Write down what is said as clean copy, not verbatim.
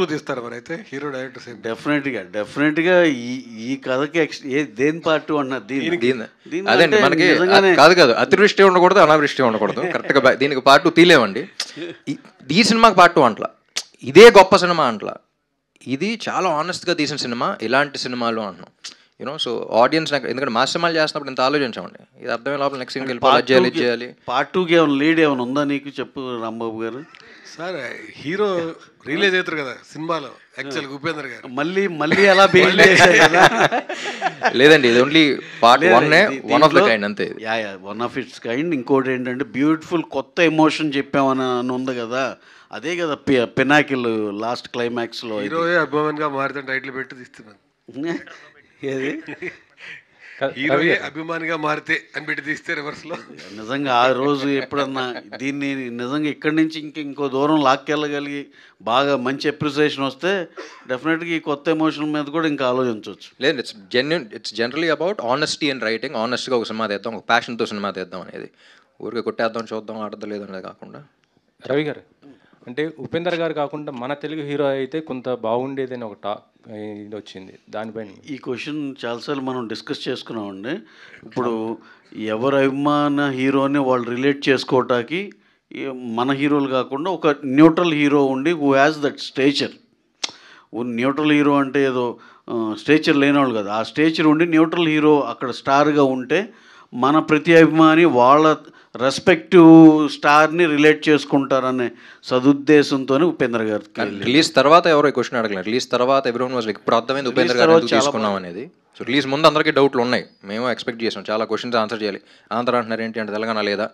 తీస్తారు మరి అయితే హీరో డైరెక్టర్ సేమ్ డెఫినెట్గా ఈ కథకి దేని పార్ట్ టూ అన్నది అదండి మనకి కాదు అతివృష్టి ఉండకూడదు అనావృష్టి ఉండకూడదు కరెక్ట్గా దీనికి పార్ట్ 2 తీలేమండి ఈ సినిమాకి పార్ట్ 2 అంట్లా ఇదే గొప్ప సినిమా అంట్లా ఇది చాలా ఆనెస్ట్గా తీసిన సినిమా ఇలాంటి సినిమాలు అంటున్నాం యూనో సో ఆడియన్స్ ఎందుకంటే మా సినిమాలు చేస్తున్నప్పుడు ఇంత ఆలోచించామండి ఇది అర్థమే లోపల నెక్స్ట్ సీన్కి వెళ్ళి చేయాలి పార్ట్ 2కి ఏమైనా లీడ్ ఏమైనా ఉందా నీకు చెప్పు రాంబాబు గారు సార్ హీరో రిలీజ్ అవుతారు కదా సినిమాలో యాక్చువల్ ఉపేంద్ర గారు మళ్ళీ ఎలా బిహేవ్ చేశారు కదా లేదండి ఇది only part 1 of the kind అంతే వన్ ఆఫ్ ఇట్స్ కైండ్ ఇంకోటి ఏంటంటే బ్యూటిఫుల్ కొత్త ఎమోషన్ చెప్పామని ఉంది కదా అదే కదా పినాకిల్ లాస్ట్ క్లైమాక్స్లో హీరోయే అభిమానిగా మారితే టైటిల్ పెట్టి తీస్తున్నాను ఏది హీరోయే అభిమానిగా మారితే అని పెట్టి తీస్తే రివర్స్లో నిజంగా ఆ రోజు ఎప్పుడన్నా దీన్ని నిజంగా ఇక్కడి నుంచి ఇంకో దూరం లాక్కెళ్ళగలిగి బాగా మంచి అప్రిసియేషన్ వస్తే డెఫినెట్గా ఈ కొత్త ఎమోషన్ మీద కూడా ఇంకా ఆలోచించవచ్చు లేదు it's generally about honesty and writing ఆనెస్ట్గా ఒక సినిమా తీద్దాం ఒక ప్యాషన్తో సినిమా తీద్దాం అనేది ఊరికే కొట్టేద్దాం చూద్దాం ఆడద్దు లేదు అనేది కాకుండా రవి గారు అంటే ఉపేందర్ గారు కాకుండా మన తెలుగు హీరో అయితే కొంత బాగుండేదని ఒక ఇది వచ్చింది దానిపైన ఈ క్వశ్చన్ చాలాసార్లు మనం డిస్కస్ చేసుకున్నామండి ఇప్పుడు ఎవరు అభిమాన హీరోని వాళ్ళు రిలేట్ చేసుకోవటానికి మన హీరోలు కాకుండా ఒక న్యూట్రల్ హీరో ఉండి who has that stature neutral hero అంటే ఏదో స్టేచర్ లేని వాళ్ళు కదా ఆ స్టేచర్ ఉండి న్యూట్రల్ హీరో అక్కడ స్టార్గా ఉంటే మన ప్రతి అభిమాని వాళ్ళ రెస్పెక్టివ్ స్టార్ని రిలేట్ చేసుకుంటారనే సదుద్దేశంతోనే ఉపేంద్ర గారు రిలీజ్ తర్వాత ఎవరో క్వశ్చన్ అడగలేదు రిలీజ్ తర్వాత ఎవరోన్ వాజ్ ఇప్పుడు అర్థమైంది ఉపేంద్ర గారు తీసుకున్నాం అనేది సో రిలీజ్ ముందు అందరికీ డౌట్లు ఉన్నాయి మేము ఎక్స్పెక్ట్ చేసాం చాలా క్వశ్చన్స్ ఆన్సర్ చేయాలి ఆంధ్ర అంటున్నారు ఏంటి అంటే తెలంగాణ లేదా